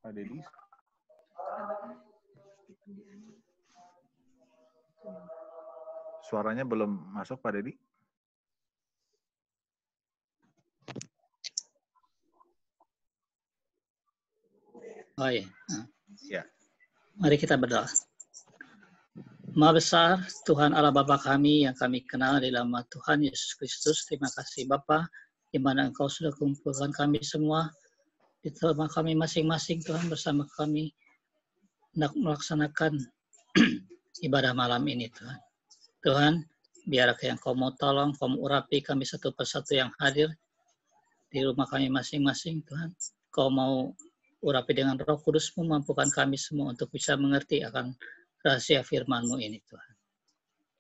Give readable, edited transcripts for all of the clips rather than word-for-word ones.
Pak Dedi. Suaranya belum masuk, Pak Dedi. Oh iya. Ya. Mari kita berdoa. Maha besar Tuhan Allah Bapa kami yang kami kenal di dalam nama Tuhan Yesus Kristus. Terima kasih Bapa, di mana Engkau sudah kumpulkan kami semua di rumah kami masing-masing, Tuhan, bersama kami hendak melaksanakan ibadah malam ini, Tuhan. Tuhan, biar yang Kau mau tolong, Kau mau urapi kami satu persatu yang hadir di rumah kami masing-masing, Tuhan. Kau mau urapi dengan Roh Kudus-Mu, mampukan kami semua untuk bisa mengerti akan rahasia firman-Mu ini, Tuhan.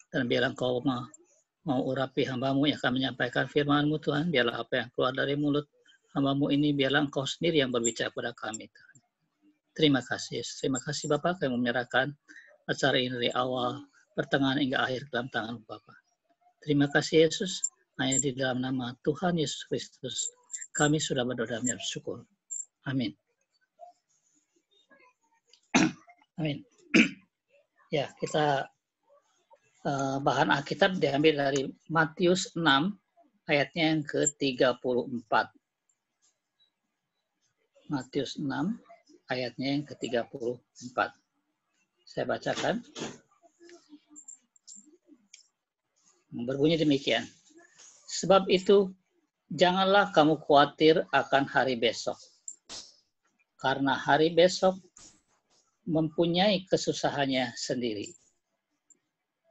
Dan biarlah Engkau mau urapi hamba-Mu yang akan menyampaikan firman-Mu, Tuhan. Biarlah apa yang keluar dari mulut hamba-Mu ini, biarlah Engkau sendiri yang berbicara kepada kami, Tuhan. Terima kasih. Terima kasih Bapak, kami menyerahkan acara ini dari awal, pertengahan hingga akhir dalam tangan Bapak. Terima kasih Yesus. Hanya di dalam nama Tuhan Yesus Kristus kami sudah berdoa dan bersyukur. Amin. Amin. Ya, kita bahan Alkitab diambil dari Matius 6 ayatnya yang ke-34. Matius 6 ayatnya yang ke-34. Saya bacakan. Berbunyi demikian. Sebab itu, janganlah kamu khawatir akan hari besok. Karena hari besok mempunyai kesusahannya sendiri.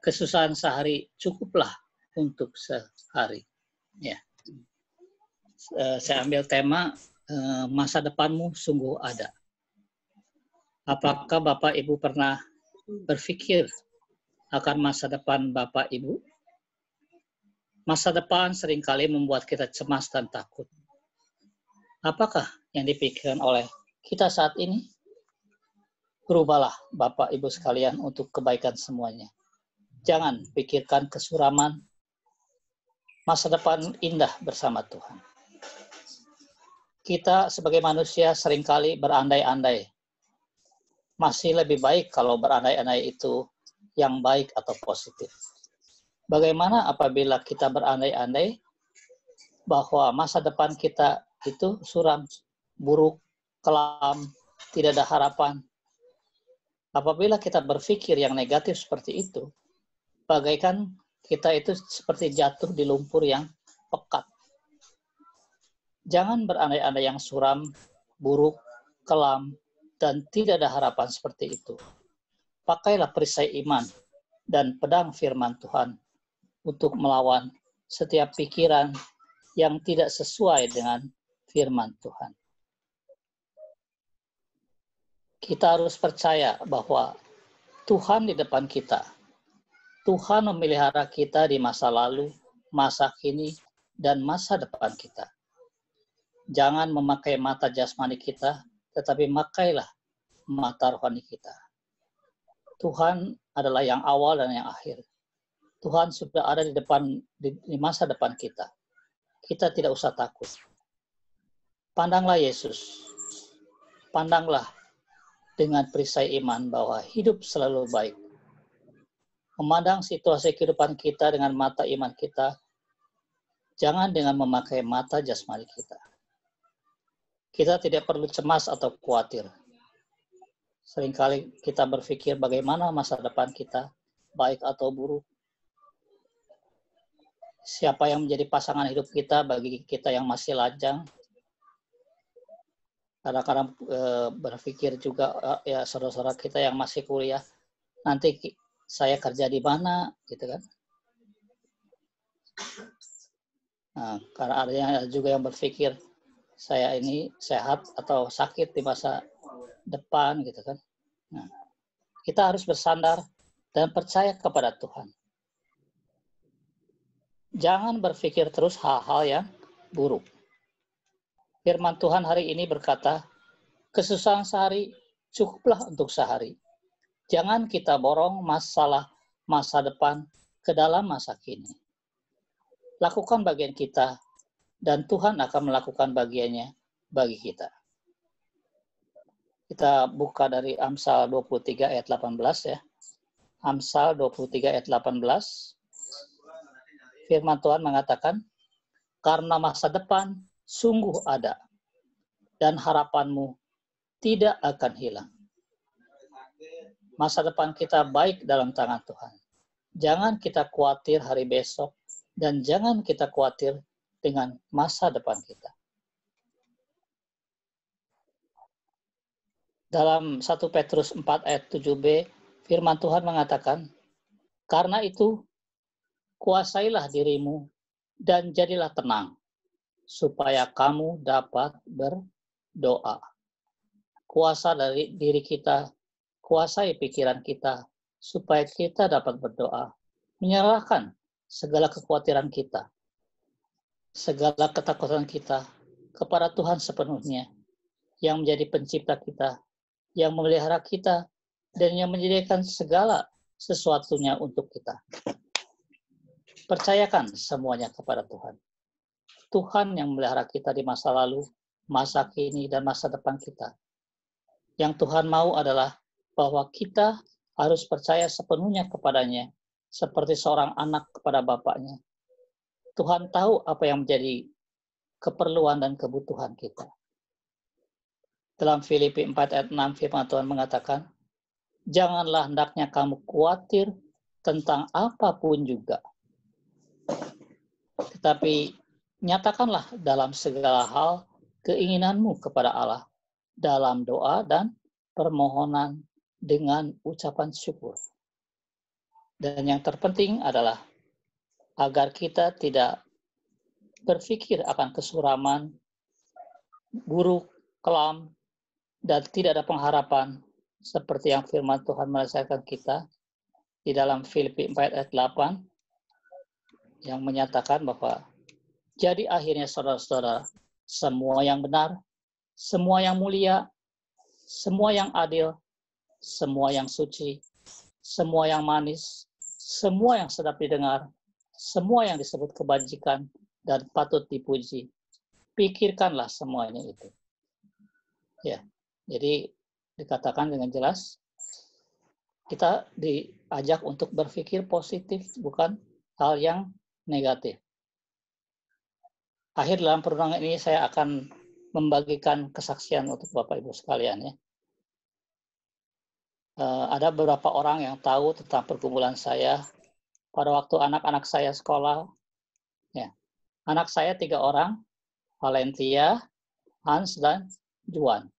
Kesusahan sehari cukuplah untuk sehari. Ya. Saya ambil tema masa depanmu sungguh ada. Apakah Bapak Ibu pernah berpikir akan masa depan Bapak Ibu? Masa depan seringkali membuat kita cemas dan takut. Apakah yang dipikirkan oleh kita saat ini? Berubahlah Bapak Ibu sekalian untuk kebaikan semuanya. Jangan pikirkan kesuraman. Masa depan indah bersama Tuhan. Kita sebagai manusia seringkali berandai-andai. Masih lebih baik kalau berandai-andai itu yang baik atau positif. Bagaimana apabila kita berandai-andai bahwa masa depan kita itu suram, buruk, kelam, tidak ada harapan? Apabila kita berpikir yang negatif seperti itu, bagaikan kita itu seperti jatuh di lumpur yang pekat. Jangan berandai-andai yang suram, buruk, kelam, dan tidak ada harapan seperti itu. Pakailah perisai iman dan pedang firman Tuhan untuk melawan setiap pikiran yang tidak sesuai dengan firman Tuhan. Kita harus percaya bahwa Tuhan di depan kita. Tuhan memelihara kita di masa lalu, masa kini, dan masa depan kita. Jangan memakai mata jasmani kita, tetapi makailah mata rohani kita. Tuhan adalah yang awal dan yang akhir. Tuhan sudah ada di depan, di masa depan kita. Kita tidak usah takut. Pandanglah Yesus. Pandanglah dengan perisai iman bahwa hidup selalu baik. Memandang situasi kehidupan kita dengan mata iman kita, jangan dengan memakai mata jasmani kita. Kita tidak perlu cemas atau khawatir. Seringkali kita berpikir bagaimana masa depan kita, baik atau buruk. Siapa yang menjadi pasangan hidup kita bagi kita yang masih lajang. Kadang-kadang berpikir juga ya saudara-saudara kita yang masih kuliah, nanti saya kerja di mana, gitu kan? Nah, karena ada juga yang berpikir saya ini sehat atau sakit di masa depan, gitu kan? Nah, kita harus bersandar dan percaya kepada Tuhan. Jangan berpikir terus hal-hal yang buruk. Firman Tuhan hari ini berkata, kesusahan sehari cukuplah untuk sehari. Jangan kita borong masalah masa depan ke dalam masa kini. Lakukan bagian kita, dan Tuhan akan melakukan bagiannya bagi kita. Kita buka dari Amsal 23 ayat 18 ya. Amsal 23 ayat 18. Firman Tuhan mengatakan, karena masa depan sungguh ada, dan harapanmu tidak akan hilang. Masa depan kita baik dalam tangan Tuhan. Jangan kita khawatir hari besok, dan jangan kita khawatir dengan masa depan kita. Dalam 1 Petrus 4 ayat 7b, firman Tuhan mengatakan, karena itu, kuasailah dirimu dan jadilah tenang, supaya kamu dapat berdoa. Kuasa dari diri kita, kuasai pikiran kita, supaya kita dapat berdoa. Menyerahkan segala kekhawatiran kita, segala ketakutan kita kepada Tuhan sepenuhnya, yang menjadi pencipta kita, yang memelihara kita, dan yang menyediakan segala sesuatunya untuk kita. Percayakan semuanya kepada Tuhan. Tuhan yang memelihara kita di masa lalu, masa kini, dan masa depan kita. Yang Tuhan mau adalah bahwa kita harus percaya sepenuhnya kepadanya, seperti seorang anak kepada bapaknya. Tuhan tahu apa yang menjadi keperluan dan kebutuhan kita. Dalam Filipi 4 ayat 6 firman Tuhan mengatakan, janganlah hendaknya kamu khawatir tentang apapun juga. Tetapi nyatakanlah dalam segala hal keinginanmu kepada Allah dalam doa dan permohonan dengan ucapan syukur. Dan yang terpenting adalah agar kita tidak berpikir akan kesuraman, buruk, kelam, dan tidak ada pengharapan seperti yang firman Tuhan menasihatkan kita di dalam Filipi 4 ayat 8 yang menyatakan bahwa jadi akhirnya saudara-saudara, semua yang benar, semua yang mulia, semua yang adil, semua yang suci, semua yang manis, semua yang sedap didengar, semua yang disebut kebajikan dan patut dipuji, pikirkanlah semuanya itu. Ya. Jadi dikatakan dengan jelas, kita diajak untuk berpikir positif, bukan hal yang negatif. Akhir dalam perundingan ini saya akan membagikan kesaksian untuk Bapak Ibu sekalian ya. Ada beberapa orang yang tahu tentang pergumulan saya pada waktu anak-anak saya sekolah. Ya. Anak saya 3 orang, Valentia, Hans, dan Juan.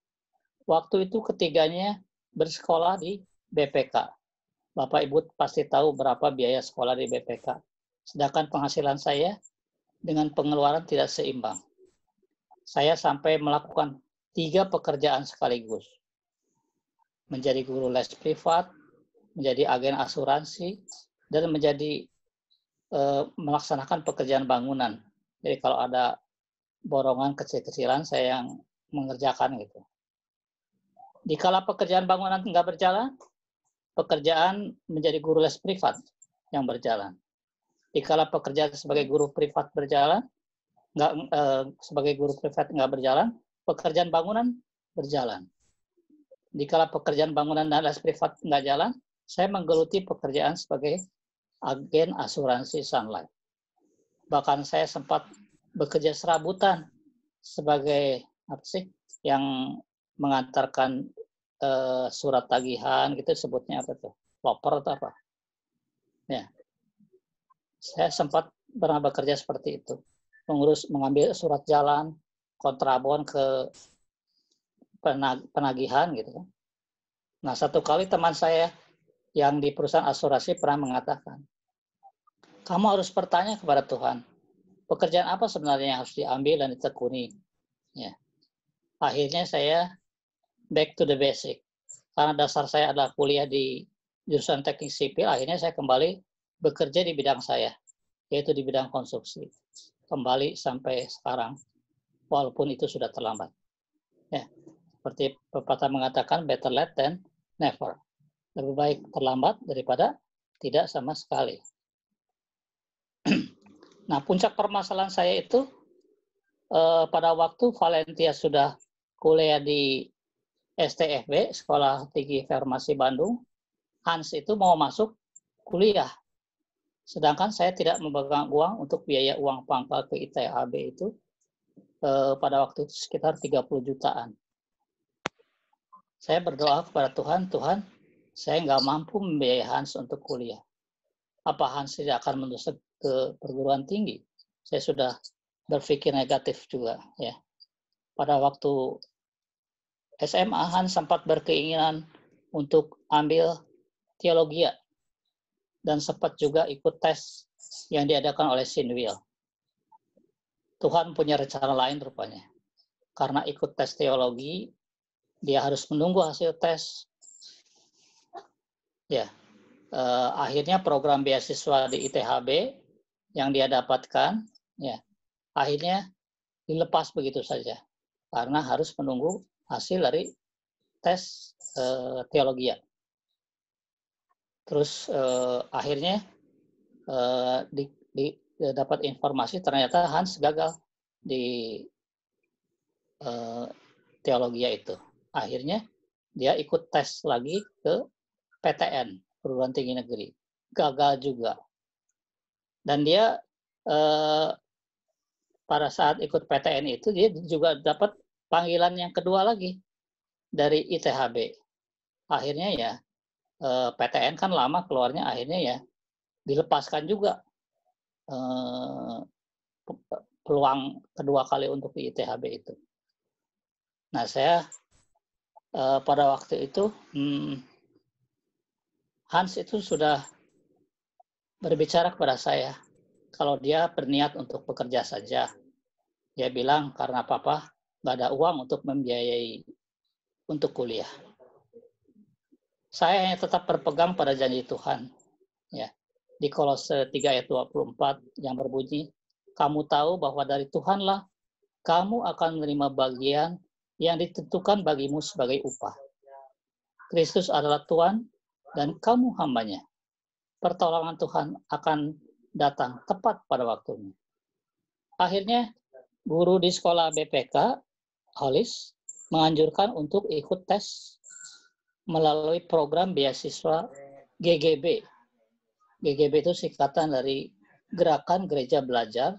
Waktu itu ketiganya bersekolah di BPK. Bapak Ibu pasti tahu berapa biaya sekolah di BPK. Sedangkan penghasilan saya dengan pengeluaran tidak seimbang. Saya sampai melakukan 3 pekerjaan sekaligus. Menjadi guru les privat, menjadi agen asuransi, dan menjadi melaksanakan pekerjaan bangunan. Jadi kalau ada borongan kecil-kecilan, saya yang mengerjakan gitu. Dikala pekerjaan bangunan nggak berjalan, pekerjaan menjadi guru les privat yang berjalan. Dikala pekerjaan sebagai guru privat berjalan, sebagai guru privat nggak berjalan, pekerjaan bangunan berjalan. Dikala pekerjaan bangunan dan les privat nggak jalan, saya menggeluti pekerjaan sebagai agen asuransi Sun Life. Bahkan saya sempat bekerja serabutan sebagai yang mengantarkan surat tagihan, gitu sebutnya apa tuh? Loper atau apa? Ya. Saya sempat pernah bekerja seperti itu. Mengambil surat jalan, kontrabon ke penagihan gitu kan. Nah, satu kali teman saya yang di perusahaan asuransi pernah mengatakan, kamu harus bertanya kepada Tuhan, pekerjaan apa sebenarnya yang harus diambil dan ditekuni. Ya. Akhirnya saya back to the basic. Karena dasar saya adalah kuliah di jurusan teknik sipil, akhirnya saya kembali bekerja di bidang saya, yaitu di bidang konstruksi. Kembali sampai sekarang, walaupun itu sudah terlambat. Ya, seperti pepatah mengatakan, better late than never. Lebih baik terlambat daripada tidak sama sekali. Nah, puncak permasalahan saya itu pada waktu Valentia sudah kuliah di STFB, Sekolah Tinggi Farmasi Bandung, Hans itu mau masuk kuliah. Sedangkan saya tidak memegang uang untuk biaya uang pangkal ke ITHB itu pada waktu itu sekitar 30 jutaan. Saya berdoa kepada Tuhan, Tuhan, saya nggak mampu membiayai Hans untuk kuliah. Apa Hans tidak akan menuju ke perguruan tinggi? Saya sudah berpikir negatif juga, ya. Pada waktu SMA, Hans sempat berkeinginan untuk ambil teologi dan sempat juga ikut tes yang diadakan oleh Sinwil. Tuhan punya rencana lain rupanya. Karena ikut tes teologi, dia harus menunggu hasil tes. Ya, akhirnya program beasiswa di ITHB yang dia dapatkan, ya, akhirnya dilepas begitu saja karena harus menunggu hasil dari tes teologi. Terus akhirnya dapat informasi ternyata Hans gagal di teologi itu. Akhirnya dia ikut tes lagi ke PTN, Perguruan Tinggi Negeri. Gagal juga. Dan dia pada saat ikut PTN itu dia juga dapat panggilan yang kedua lagi dari ITHB. Akhirnya ya PTN kan lama keluarnya, akhirnya ya dilepaskan juga peluang kedua kali untuk di ITHB itu. Nah, saya pada waktu itu Hans itu sudah berbicara kepada saya kalau dia berniat untuk bekerja saja. Dia bilang karena papa nggak ada uang untuk membiayai untuk kuliah. Saya hanya tetap berpegang pada janji Tuhan. Ya. Di Kolose 3 ayat 24 yang berbunyi, kamu tahu bahwa dari Tuhanlah kamu akan menerima bagian yang ditentukan bagimu sebagai upah. Kristus adalah Tuhan dan kamu hambanya. Pertolongan Tuhan akan datang tepat pada waktunya. Akhirnya, guru di sekolah BPK, Holis, menganjurkan untuk ikut tes melalui program beasiswa GGB. GGB itu singkatan dari Gerakan Gereja Belajar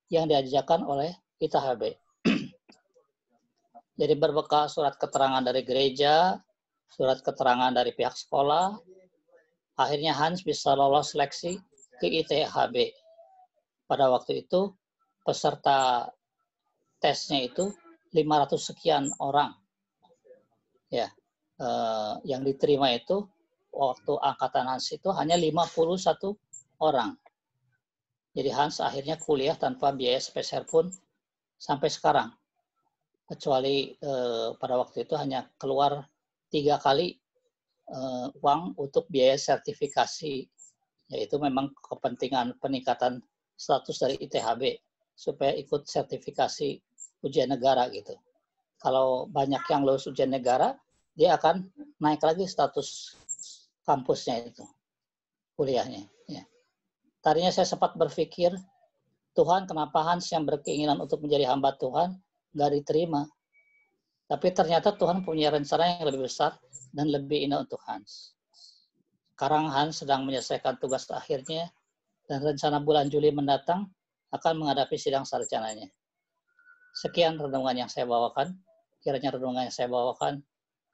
yang diajarkan oleh ITHB. Jadi berbekal surat keterangan dari gereja, surat keterangan dari pihak sekolah, akhirnya Hans bisa lolos seleksi ke ITHB. Pada waktu itu, peserta tesnya itu 500 sekian orang. Ya, yang diterima itu waktu angkatan Hans itu hanya 51 orang. Jadi Hans akhirnya kuliah tanpa biaya spesial pun sampai sekarang. Kecuali pada waktu itu hanya keluar 3 kali uang untuk biaya sertifikasi, yaitu memang kepentingan peningkatan status dari ITHB supaya ikut sertifikasi ujian negara gitu. Kalau banyak yang lulus ujian negara, dia akan naik lagi status kampusnya itu, kuliahnya. Ya. Tadinya saya sempat berpikir, Tuhan kenapa Hans yang berkeinginan untuk menjadi hamba Tuhan nggak diterima. Tapi ternyata Tuhan punya rencana yang lebih besar dan lebih indah untuk Hans. Sekarang Hans sedang menyelesaikan tugas akhirnya dan rencana bulan Juli mendatang akan menghadapi sidang sarjananya. Sekian renungan yang saya bawakan. Kiranya renungan yang saya bawakan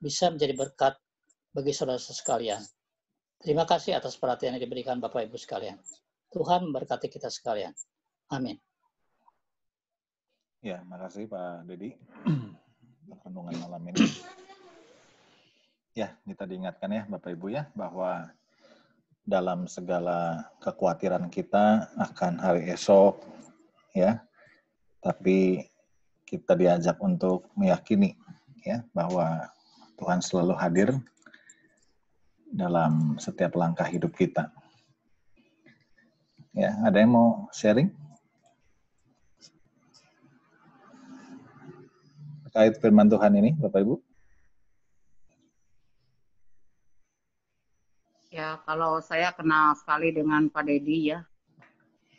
bisa menjadi berkat bagi saudara-saudara sekalian. Terima kasih atas perhatian yang diberikan Bapak Ibu sekalian. Tuhan memberkati kita sekalian. Amin. Ya, makasih Pak Dedi untuk renungan malam ini. Ya, kita diingatkan ya Bapak Ibu ya, bahwa dalam segala kekhawatiran kita akan hari esok, ya, tapi kita diajak untuk meyakini ya bahwa Tuhan selalu hadir dalam setiap langkah hidup kita. Ya, ada yang mau sharing terkait firman Tuhan ini, Bapak Ibu? Ya, kalau saya kenal sekali dengan Pak Dedi ya,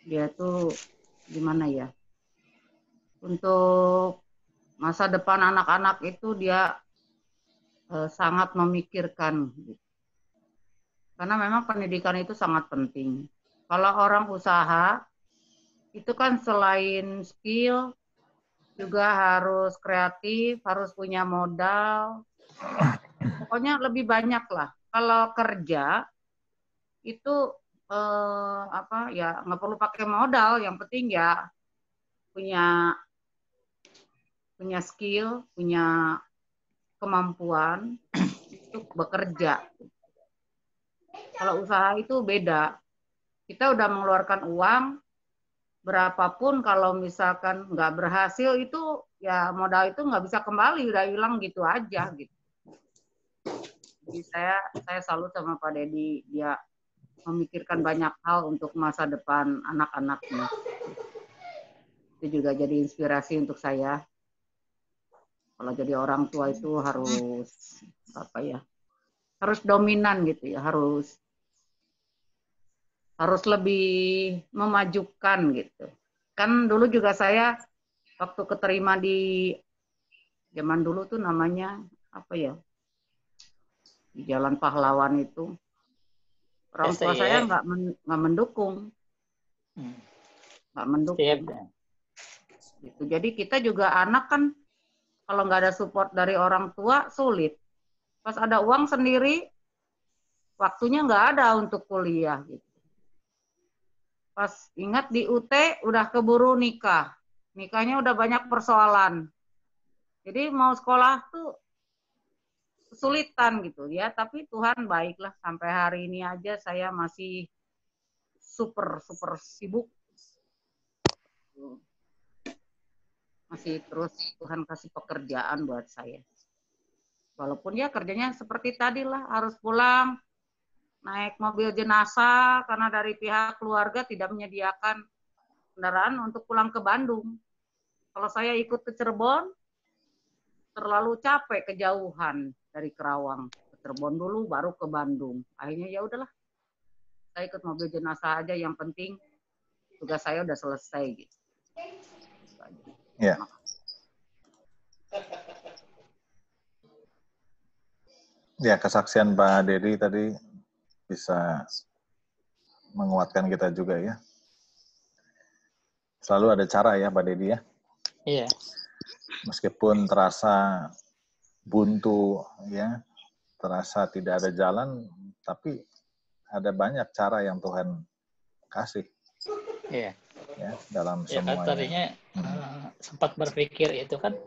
dia tuh gimana ya, untuk masa depan anak-anak itu dia sangat memikirkan. Karena memang pendidikan itu sangat penting. Kalau orang usaha, itu kan selain skill, juga harus kreatif, harus punya modal. Pokoknya lebih banyak lah. Kalau kerja, itu nggak perlu pakai modal. Yang penting ya punya skill, punya kemampuan untuk bekerja. Kalau usaha itu beda. Kita udah mengeluarkan uang, berapapun kalau misalkan nggak berhasil itu ya modal itu nggak bisa kembali, udah hilang gitu aja gitu. Jadi saya salut sama Pak Dedi, dia memikirkan banyak hal untuk masa depan anak-anaknya. Itu juga jadi inspirasi untuk saya. Kalau jadi orang tua itu harus harus dominan gitu ya, harus lebih memajukan gitu. Kan dulu juga saya waktu keterima di zaman dulu tuh namanya di Jalan Pahlawan itu, orang tua saya nggak mendukung, gitu. Jadi kita juga anak kan kalau nggak ada support dari orang tua sulit. Pas ada uang sendiri, waktunya nggak ada untuk kuliah gitu. Pas ingat di UT udah keburu nikah. Nikahnya udah banyak persoalan. Jadi mau sekolah tuh kesulitan gitu ya, tapi Tuhan baiklah sampai hari ini aja saya masih super sibuk. Masih terus Tuhan kasih pekerjaan buat saya. Walaupun ya kerjanya seperti tadi lah, harus pulang naik mobil jenazah karena dari pihak keluarga tidak menyediakan kendaraan untuk pulang ke Bandung. Kalau saya ikut ke Cirebon, terlalu capek kejauhan dari Kerawang. Ke Cirebon dulu, baru ke Bandung. Akhirnya ya udahlah, saya ikut mobil jenazah aja, yang penting tugas saya udah selesai gitu. Ya. Ya, kesaksian Pak Dedi tadi bisa menguatkan kita juga ya. Selalu ada cara ya Pak Dedi ya. Iya. Meskipun terasa buntu ya, terasa tidak ada jalan, tapi ada banyak cara yang Tuhan kasih. Iya. Ya, dalam ya semuanya. Kan tadinya sempat berpikir itu kan,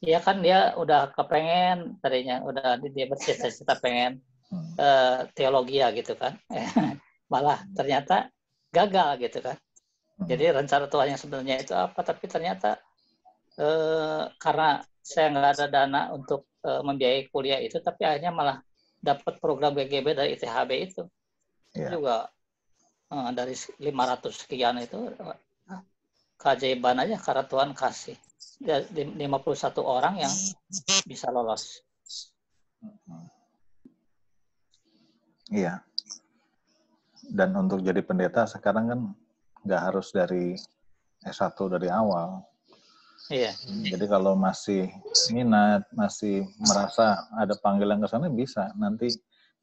ya kan dia udah kepengen tadinya, udah dia bercita-cita pengen teologi ya gitu kan. Malah ternyata gagal gitu kan. Jadi rencana Tuhan yang sebenarnya itu apa, tapi ternyata karena saya nggak ada dana untuk membiayai kuliah itu, tapi akhirnya malah dapat program BGB dari ITHB itu. Itu juga dari 500 sekian itu keajaiban aja karena Tuhan kasih 51 orang yang bisa lolos. Iya. Dan untuk jadi pendeta sekarang kan nggak harus dari S1 dari awal. Iya. Jadi kalau masih minat, masih merasa ada panggilan ke sana, bisa nanti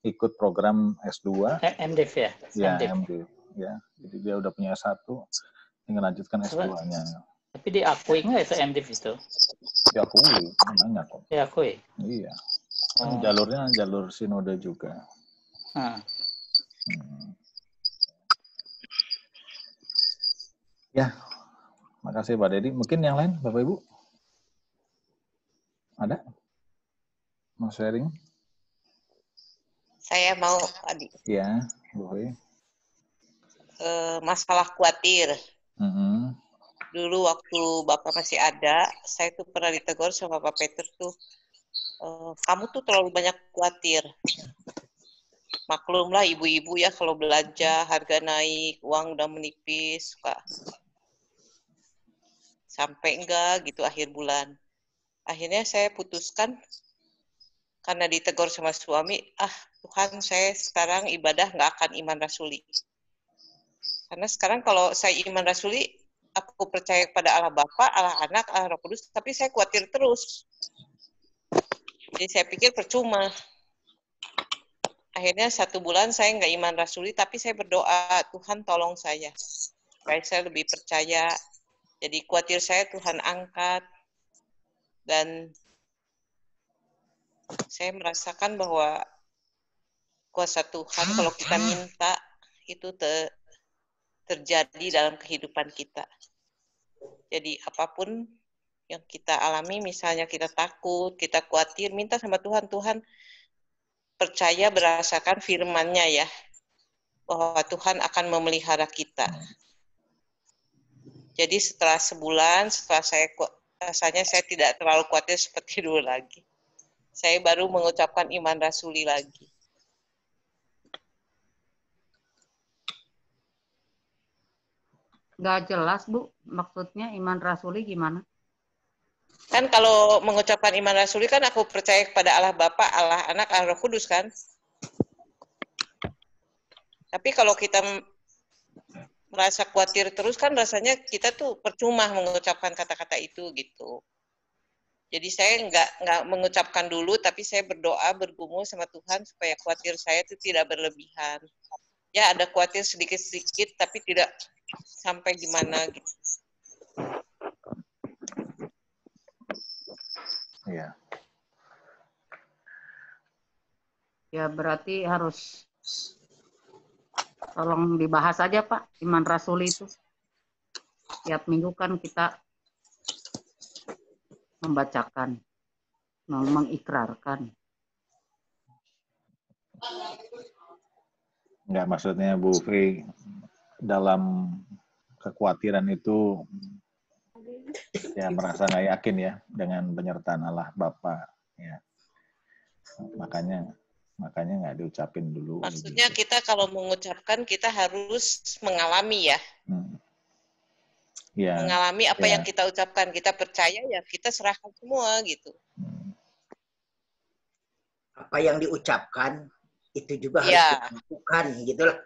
ikut program S2. MDiv ya? Ya, MDiv. Ya. Jadi dia udah punya S1, tinggal lanjutkan S2-nya. Tapi diakui nggak itu MDiv itu? Diakui, banyak kok. Diakui? Iya. Kan jalurnya jalur sinode juga. Ya, makasih Pak Dedi. Mungkin yang lain, Bapak Ibu? Ada? Mau sharing? Saya mau, Adi. Iya, boleh. Masalah khawatir. Dulu waktu Bapak masih ada, saya tuh pernah ditegur sama Bapak Peter tuh, kamu tuh terlalu banyak khawatir. Maklumlah ibu-ibu ya kalau belanja, harga naik, uang udah menipis, suka sampai enggak gitu akhir bulan. Akhirnya saya putuskan, karena ditegur sama suami, Tuhan saya sekarang ibadah nggak akan iman rasuli. Karena sekarang kalau saya iman rasuli, aku percaya kepada Allah Bapa, Allah Anak, Allah Roh Kudus, tapi saya khawatir terus. Jadi saya pikir percuma. Akhirnya 1 bulan saya nggak iman rasuli, tapi saya berdoa, Tuhan tolong saya. Supaya saya lebih percaya. Jadi khawatir saya Tuhan angkat. Dan saya merasakan bahwa kuasa Tuhan kalau kita minta itu terjadi dalam kehidupan kita. Jadi apapun yang kita alami, misalnya kita takut, kita khawatir, minta sama Tuhan, Tuhan percaya berdasarkan firman-Nya ya, bahwa Tuhan akan memelihara kita. Jadi setelah sebulan, setelah rasanya saya tidak terlalu khawatir seperti dulu lagi. Saya baru mengucapkan iman rasuli lagi. Nggak jelas, Bu. Maksudnya iman rasuli gimana? Kan kalau mengucapkan iman rasuli kan aku percaya kepada Allah Bapa, Allah Anak, Allah Roh Kudus kan. Tapi kalau kita merasa khawatir terus kan rasanya kita tuh percuma mengucapkan kata-kata itu gitu. Jadi saya nggak mengucapkan dulu, tapi saya berdoa, bergumul sama Tuhan supaya khawatir saya itu tidak berlebihan. Ya ada khawatir sedikit-sedikit, tapi tidak sampai gimana gitu. Iya. Ya berarti harus tolong dibahas aja Pak, iman rasuli itu. Tiap minggu kan kita membacakan, mengikrarkan. Enggak, maksudnya Bu Fri, dalam kekhawatiran itu ya merasa nggak yakin ya dengan penyertaan Allah Bapa ya. Makanya nggak diucapin dulu. Maksudnya gitu. kita kalau mengucapkan kita harus mengalami ya. Ya, mengalami apa yang kita ucapkan, kita percaya ya kita serahkan semua gitu. Apa yang diucapkan itu juga harus dilakukan gitu loh.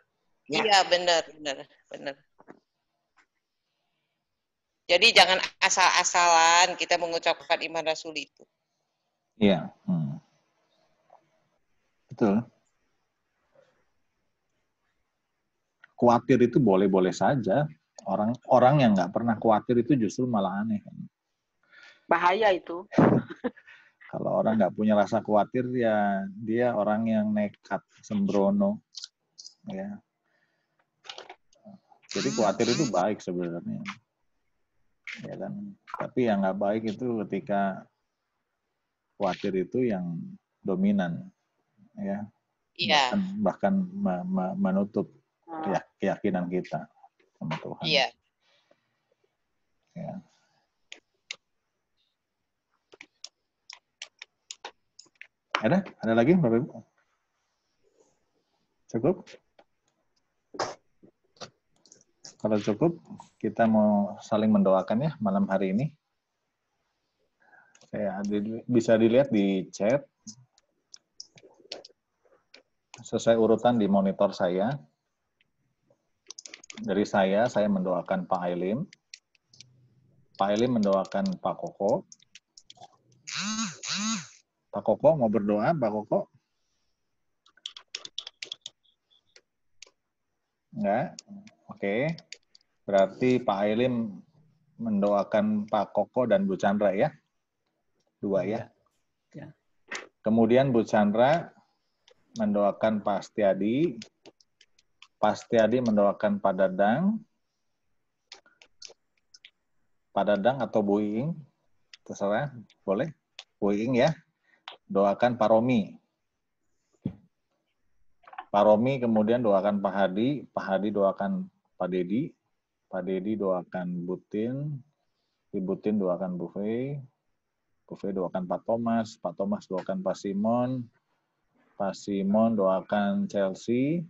Ya. Iya benar. Jadi jangan asal-asalan kita mengucapkan iman rasuli itu. Iya, betul. Khawatir itu boleh-boleh saja. Orang yang nggak pernah khawatir itu justru malah aneh. Bahaya itu. Kalau orang nggak punya rasa khawatir ya dia orang yang nekat, sembrono, ya. Jadi khawatir itu baik sebenarnya, ya kan. Tapi yang nggak baik itu ketika khawatir itu yang dominan, ya. Iya. Bahkan menutup keyakinan kita sama Tuhan. Iya. Ya. Ada lagi Bapak Ibu? Cukup? Kalau cukup, kita mau saling mendoakan ya malam hari ini. Bisa dilihat di chat. Sesuai urutan di monitor saya. Dari saya mendoakan Pak Ailim. Pak Ailim mendoakan Pak Koko. Pak Koko mau berdoa, Pak Koko? Enggak? Oke. Berarti Pak Ailim mendoakan Pak Koko dan Bu Chandra ya? 2 ya? Ya. Kemudian Bu Chandra mendoakan Pak Setiadi. Pak Setiadi mendoakan Pak Dadang. Pak Dadang atau Bu Iing? Terserah, boleh. Bu Iing ya. Doakan Pak Romi. Pak Romi kemudian doakan Pak Hadi. Pak Hadi doakan Pak Dedi. Pak Dedi doakan Butin. Ibu Tin doakan Bu Fei. Bu Fei doakan Pak Thomas. Pak Thomas doakan Pak Simon. Pak Simon doakan Chelsea.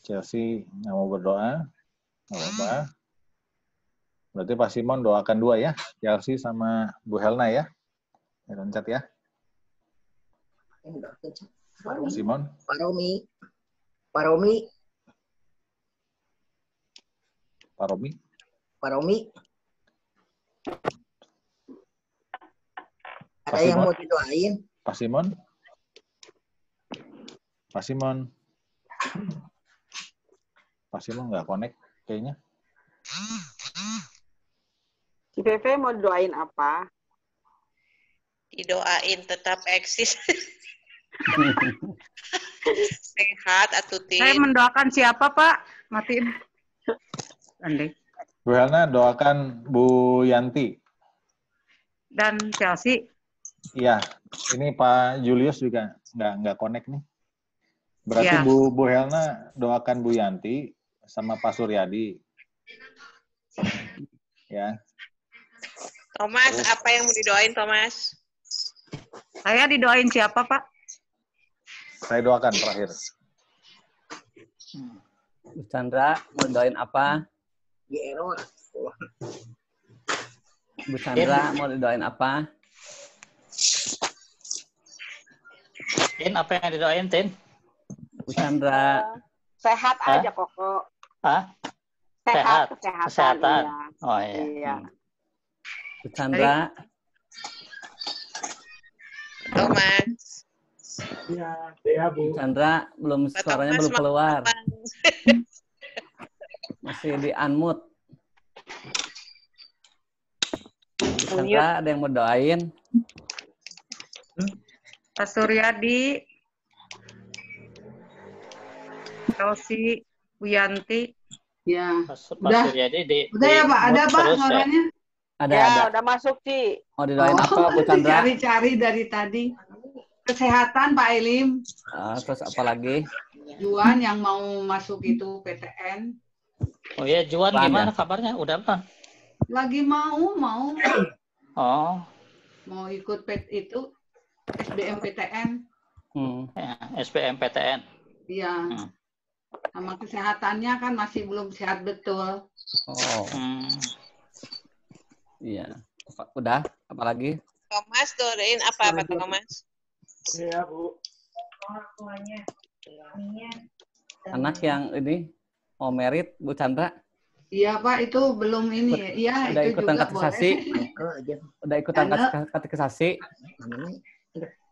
Chelsea nggak mau berdoa. Nggak apa-apa. Berarti Pak Simon doakan 2 ya. Chelsea sama Bu Helna ya. Loncat ya. Pak Simon. Pak Romi. Ada yang mau didoain? Pak Simon? Pak Simon? Pak Simon nggak connect kayaknya. Si Pepe mau doain apa? Didoain tetap eksis. Sehat atuh Saya Tin. mendoakan siapa, Pak? Matiin. Andai. Bu Helna doakan Bu Yanti. Dan Chelsea. Iya, ini Pak Julius juga nggak connect nih. Berarti Ya. Bu Helna doakan Bu Yanti sama Pak Suryadi. Ya. Thomas, apa yang mau didoain Thomas? Saya didoain siapa, Pak? Saya doakan terakhir. Bu Chandra mau doain apa? Yero. Bu Chandra mau didoain apa? Tin, apa yang didoain, Tin? Bu Chandra. Sehat aja, Koko. Hah? Sehat, Kesehatan. kesehatan. Iya. Oh iya. Iya. Bu Chandra. Thomas. Bu Chandra belum Pak suaranya Thomas belum mau keluar. apa? Masih di unmute. Bu Chandra ada yang mau doain? Pak Suryadi. Chelsea. Bu Yanti. Ya. Pak Udah. Suryadi Udah ya Pak, ada Pak terus, ya? suaranya? Ada. Ya, udah masuk, Ci. Mau didoain apa Bu Chandra? Cari-cari dari tadi. Kesehatan Pak Ilim. Terus apa lagi? Juan yang mau masuk itu PTN. Oh iya, Juan Apaan gimana ya? kabarnya? Udah apa? Lagi mau Oh, ikut itu SBMPTN. ya, SBMPTN. Iya. Sama kesehatannya kan masih belum sehat betul. Oh, iya. Udah, apa lagi? Thomas doain apa Pak Thomas? Iya, Bu. Anak yang ini mau merit Bu Chandra? Iya Pak, itu belum ini. Iya, Udah itu ikutan juga kategorisasi? boleh. Udah ikutan kategorisasi?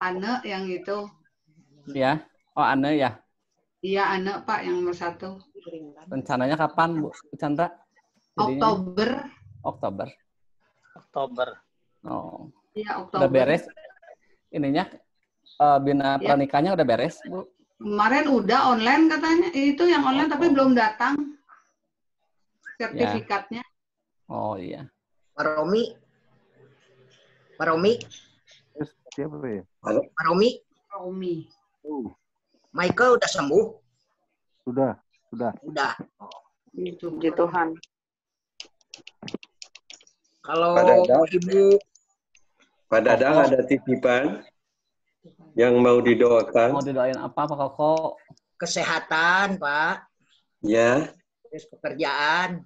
Ane yang itu. Ya. Oh, Ane ya. Iya, Ane Pak yang nomor 1. Rencananya kapan Bu Chandra? Jadinya? Oktober. Oktober. Oh. Iya, Oktober. Udah beres ininya? Bina pranikahnya udah beres, Bu? Kemarin udah online katanya. Itu yang online tapi belum datang. Sertifikatnya. Oh iya. Pak Romi. Pak Romi. Siapa ya? Pak Romi. Romi. Michael udah sembuh? Sudah. Udah. Puji Tuhan. Kalau Ibu Pak Dadang ada titipan yang mau didoakan. Mau didoain apa Pak Koko? kesehatan, Pak. Ya. Terus pekerjaan.